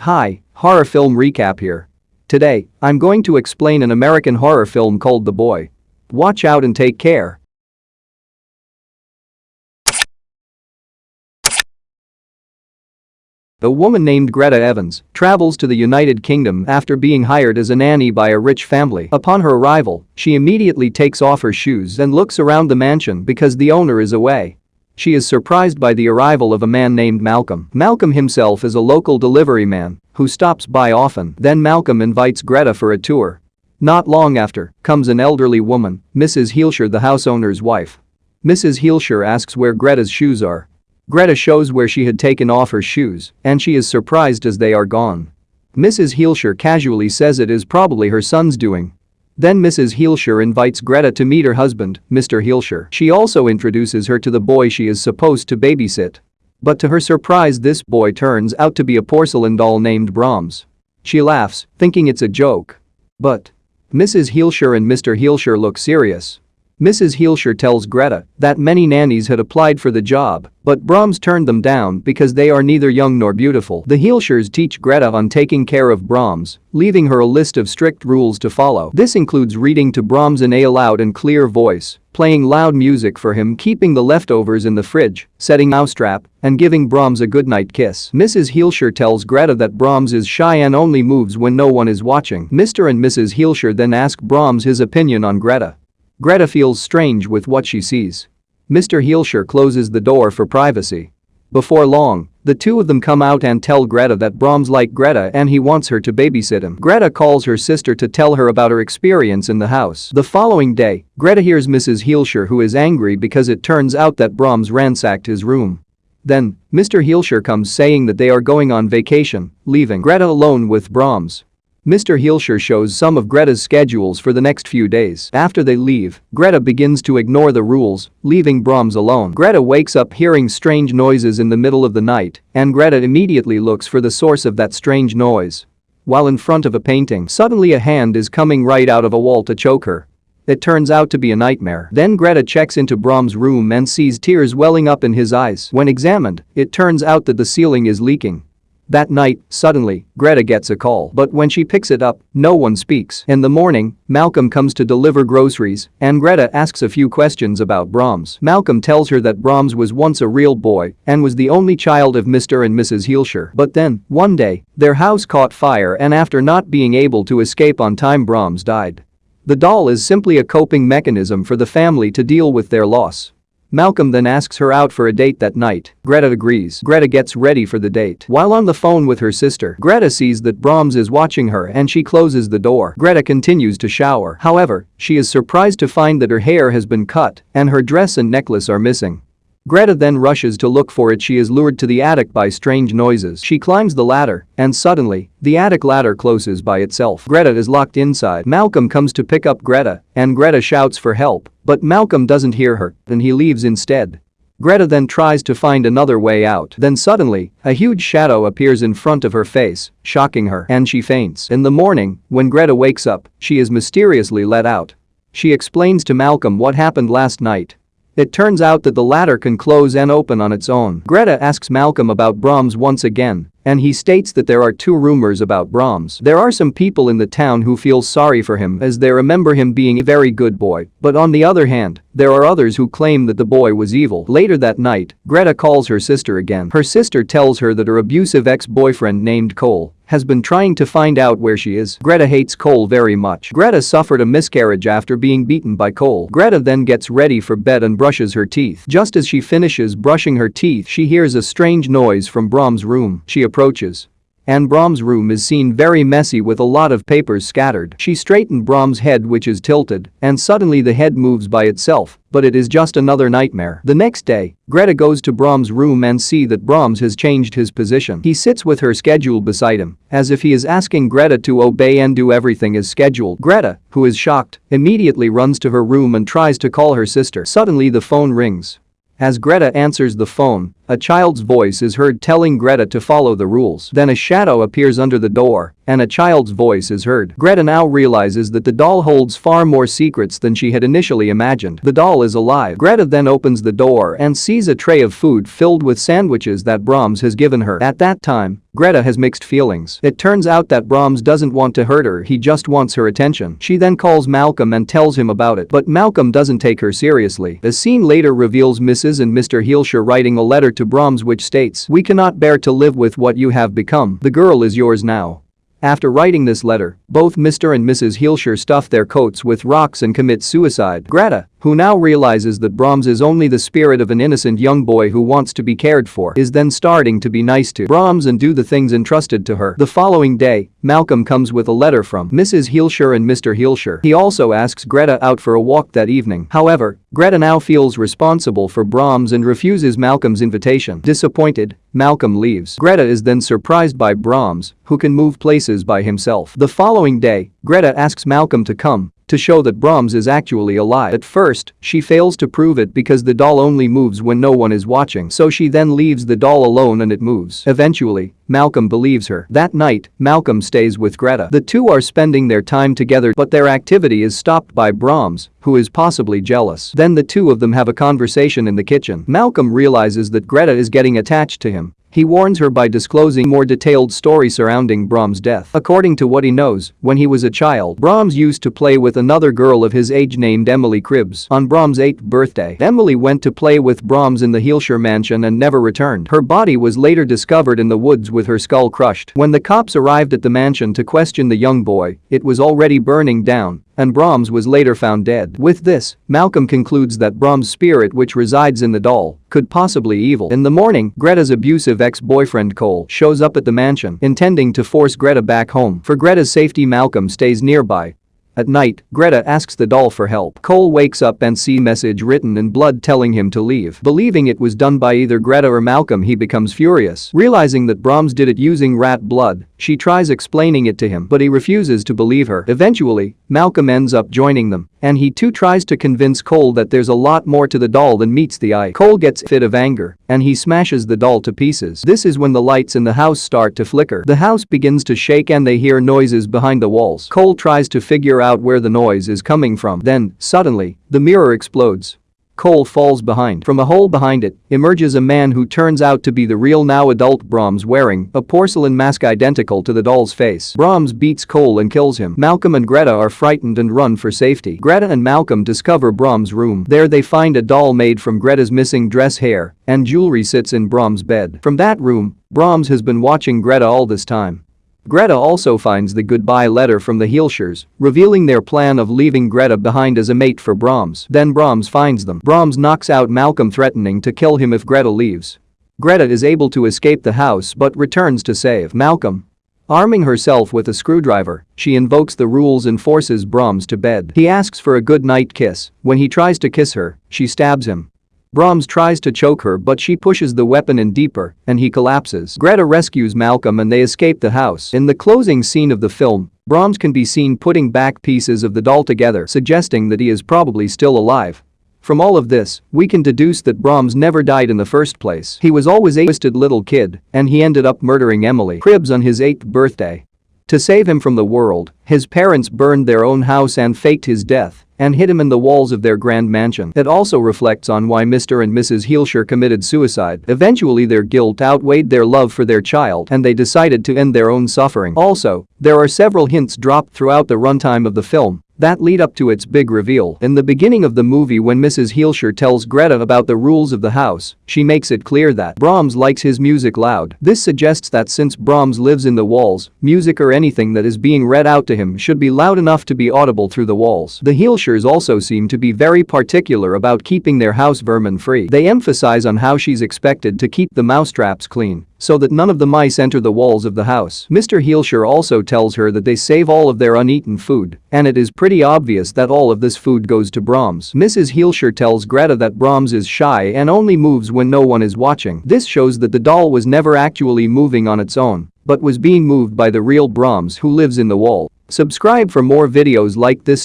Hi, horror film recap here. Today, I'm going to explain an American horror film called The Boy. Watch out and take care. A woman named Greta Evans travels to the United Kingdom after being hired as a nanny by a rich family. Upon her arrival, she immediately takes off her shoes and looks around the mansion because the owner is away. She is surprised by the arrival of a man named Malcolm. Malcolm himself is a local delivery man who stops by often. Then Malcolm invites Greta for a tour. Not long after comes an elderly woman, Mrs. Heelshire, the house owner's wife. Mrs. Heelshire asks where Greta's shoes are. Greta shows where she had taken off her shoes, and she is surprised as they are gone. Mrs. Heelshire casually says it is probably her son's doing. Then Mrs. Heelshire invites Greta to meet her husband, Mr. Heelshire. She also introduces her to the boy she is supposed to babysit. But to her surprise, this boy turns out to be a porcelain doll named Brahms. She laughs, thinking it's a joke. But Mrs. Heelshire and Mr. Heelshire look serious. Mrs. Heelshire tells Greta that many nannies had applied for the job, but Brahms turned them down because they are neither young nor beautiful. The Heelshires teach Greta on taking care of Brahms, leaving her a list of strict rules to follow. This includes reading to Brahms in a loud and clear voice, playing loud music for him, keeping the leftovers in the fridge, setting mousetrap, and giving Brahms a goodnight kiss. Mrs. Heelshire tells Greta that Brahms is shy and only moves when no one is watching. Mr. and Mrs. Heelshire then ask Brahms his opinion on Greta. Greta feels strange with what she sees. Mr. Heelshire closes the door for privacy. Before long, the two of them come out and tell Greta that Brahms likes Greta and he wants her to babysit him. Greta calls her sister to tell her about her experience in the house. The following day, Greta hears Mrs. Heelshire, who is angry because it turns out that Brahms ransacked his room. Then, Mr. Heelshire comes saying that they are going on vacation, leaving Greta alone with Brahms. Mr. Heelshire shows some of Greta's schedules for the next few days. After they leave, Greta begins to ignore the rules, leaving Brahms alone. Greta wakes up hearing strange noises in the middle of the night, and Greta immediately looks for the source of that strange noise. While in front of a painting, suddenly a hand is coming right out of a wall to choke her. It turns out to be a nightmare. Then Greta checks into Brahms' room and sees tears welling up in his eyes. When examined, it turns out that the ceiling is leaking. That night, suddenly, Greta gets a call, but when she picks it up, no one speaks. In the morning, Malcolm comes to deliver groceries, and Greta asks a few questions about Brahms. Malcolm tells her that Brahms was once a real boy and was the only child of Mr. and Mrs. Heelshire. But then, one day, their house caught fire, and after not being able to escape on time, Brahms died. The doll is simply a coping mechanism for the family to deal with their loss. Malcolm then asks her out for a date that night. Greta agrees. Greta gets ready for the date. While on the phone with her sister, Greta sees that Brahms is watching her and she closes the door. Greta continues to shower. However, she is surprised to find that her hair has been cut and her dress and necklace are missing. Greta then rushes to look for it. She is lured to the attic by strange noises. She climbs the ladder, and suddenly, the attic ladder closes by itself. Greta is locked inside. Malcolm comes to pick up Greta, and Greta shouts for help, but Malcolm doesn't hear her, and he leaves instead. Greta then tries to find another way out. Then suddenly, a huge shadow appears in front of her face, shocking her, and she faints. In the morning, when Greta wakes up, she is mysteriously let out. She explains to Malcolm what happened last night. It turns out that the ladder can close and open on its own. Greta asks Malcolm about Brahms once again, and he states that there are two rumors about Brahms. There are some people in the town who feel sorry for him as they remember him being a very good boy, but on the other hand, there are others who claim that the boy was evil. Later that night, Greta calls her sister again. Her sister tells her that her abusive ex-boyfriend named Cole has been trying to find out where she is. Greta hates Cole very much. Greta suffered a miscarriage after being beaten by Cole. Greta then gets ready for bed and brushes her teeth. Just as she finishes brushing her teeth, she hears a strange noise from Brahms' room. She approaches. And Brahms' room is seen very messy with a lot of papers scattered. She straightened Brahms' head, which is tilted, and suddenly the head moves by itself, but it is just another nightmare. The next day, Greta goes to Brahms' room and see that Brahms has changed his position. He sits with her schedule beside him, as if he is asking Greta to obey and do everything as scheduled. Greta, who is shocked, immediately runs to her room and tries to call her sister. Suddenly the phone rings. As Greta answers the phone, A child's voice is heard telling Greta to follow the rules. Then a shadow appears under the door, and a child's voice is heard. Greta now realizes that the doll holds far more secrets than she had initially imagined. The doll is alive. Greta then opens the door and sees a tray of food filled with sandwiches that Brahms has given her. At that time, Greta has mixed feelings. It turns out that Brahms doesn't want to hurt her, he just wants her attention. She then calls Malcolm and tells him about it, but Malcolm doesn't take her seriously. A scene later reveals Mrs. and Mr. Heelscher writing a letter to Brahms which states, "We cannot bear to live with what you have become. The girl is yours now." After writing this letter, both Mr. and Mrs. Heelscher stuff their coats with rocks and commit suicide. Greta, who now realizes that Brahms is only the spirit of an innocent young boy who wants to be cared for, is then starting to be nice to Brahms and do the things entrusted to her. The following day, Malcolm comes with a letter from Mrs. Heelscher and Mr. Heelscher. He also asks Greta out for a walk that evening. However, Greta now feels responsible for Brahms and refuses Malcolm's invitation. Disappointed, Malcolm leaves. Greta is then surprised by Brahms, who can move places by himself. The following day, Greta asks Malcolm to come to show that Brahms is actually alive. At first, she fails to prove it because the doll only moves when no one is watching, so she then leaves the doll alone and it moves. Eventually, Malcolm believes her. That night, Malcolm stays with Greta. The two are spending their time together, but their activity is stopped by Brahms, who is possibly jealous. Then the two of them have a conversation in the kitchen. Malcolm realizes that Greta is getting attached to him. He warns her by disclosing more detailed story surrounding Brahms' death. According to what he knows, when he was a child, Brahms used to play with another girl of his age named Emily Cribbs. On Brahms' 8th birthday, Emily went to play with Brahms in the Heelscher mansion and never returned. Her body was later discovered in the woods with her skull crushed. When the cops arrived at the mansion to question the young boy, it was already burning down, and Brahms was later found dead. With this, Malcolm concludes that Brahms' spirit, which resides in the doll, could possibly evil. In the morning, Greta's abusive ex-boyfriend Cole shows up at the mansion, intending to force Greta back home. For Greta's safety, Malcolm stays nearby. At night, Greta asks the doll for help. Cole wakes up and sees a message written in blood telling him to leave. Believing it was done by either Greta or Malcolm, he becomes furious. Realizing that Brahms did it using rat blood, she tries explaining it to him, but he refuses to believe her. Eventually, Malcolm ends up joining them, and he too tries to convince Cole that there's a lot more to the doll than meets the eye. Cole gets a fit of anger, and he smashes the doll to pieces. This is when the lights in the house start to flicker. The house begins to shake and they hear noises behind the walls. Cole tries to figure out where the noise is coming from. Then, suddenly, the mirror explodes. Cole falls behind. From a hole behind it emerges a man who turns out to be the real now adult Brahms, wearing a porcelain mask identical to the doll's face. Brahms beats Cole and kills him. Malcolm and Greta are frightened and run for safety. Greta and Malcolm discover Brahms' room. There they find a doll made from Greta's missing dress, hair, and jewelry sits in Brahms' bed. From that room, Brahms has been watching Greta all this time. Greta also finds the goodbye letter from the Heelschers, revealing their plan of leaving Greta behind as a mate for Brahms. Then Brahms finds them. Brahms knocks out Malcolm, threatening to kill him if Greta leaves. Greta is able to escape the house but returns to save Malcolm. Arming herself with a screwdriver, she invokes the rules and forces Brahms to bed. He asks for a good night kiss. When he tries to kiss her, she stabs him. Brahms tries to choke her but she pushes the weapon in deeper, and he collapses. Greta rescues Malcolm and they escape the house. In the closing scene of the film, Brahms can be seen putting back pieces of the doll together, suggesting that he is probably still alive. From all of this, we can deduce that Brahms never died in the first place. He was always a twisted little kid, and he ended up murdering Emily Cribbs on his 8th birthday. To save him from the world, his parents burned their own house and faked his death and hid him in the walls of their grand mansion. It also reflects on why Mr. and Mrs. Heelscher committed suicide. Eventually, their guilt outweighed their love for their child and they decided to end their own suffering. Also, there are several hints dropped throughout the runtime of the film that lead up to its big reveal. In the beginning of the movie, when Mrs. Heelscher tells Greta about the rules of the house, she makes it clear that Brahms likes his music loud. This suggests that since Brahms lives in the walls, music or anything that is being read out to him should be loud enough to be audible through the walls. The Heelschers also seem to be very particular about keeping their house vermin free. They emphasize on how she's expected to keep the mousetraps clean so that none of the mice enter the walls of the house. Mr. Heelscher also tells her that they save all of their uneaten food, and it is pretty obvious that all of this food goes to Brahms. Mrs. Heelscher tells Greta that Brahms is shy and only moves when no one is watching. This shows that the doll was never actually moving on its own, but was being moved by the real Brahms who lives in the wall. Subscribe for more videos like this.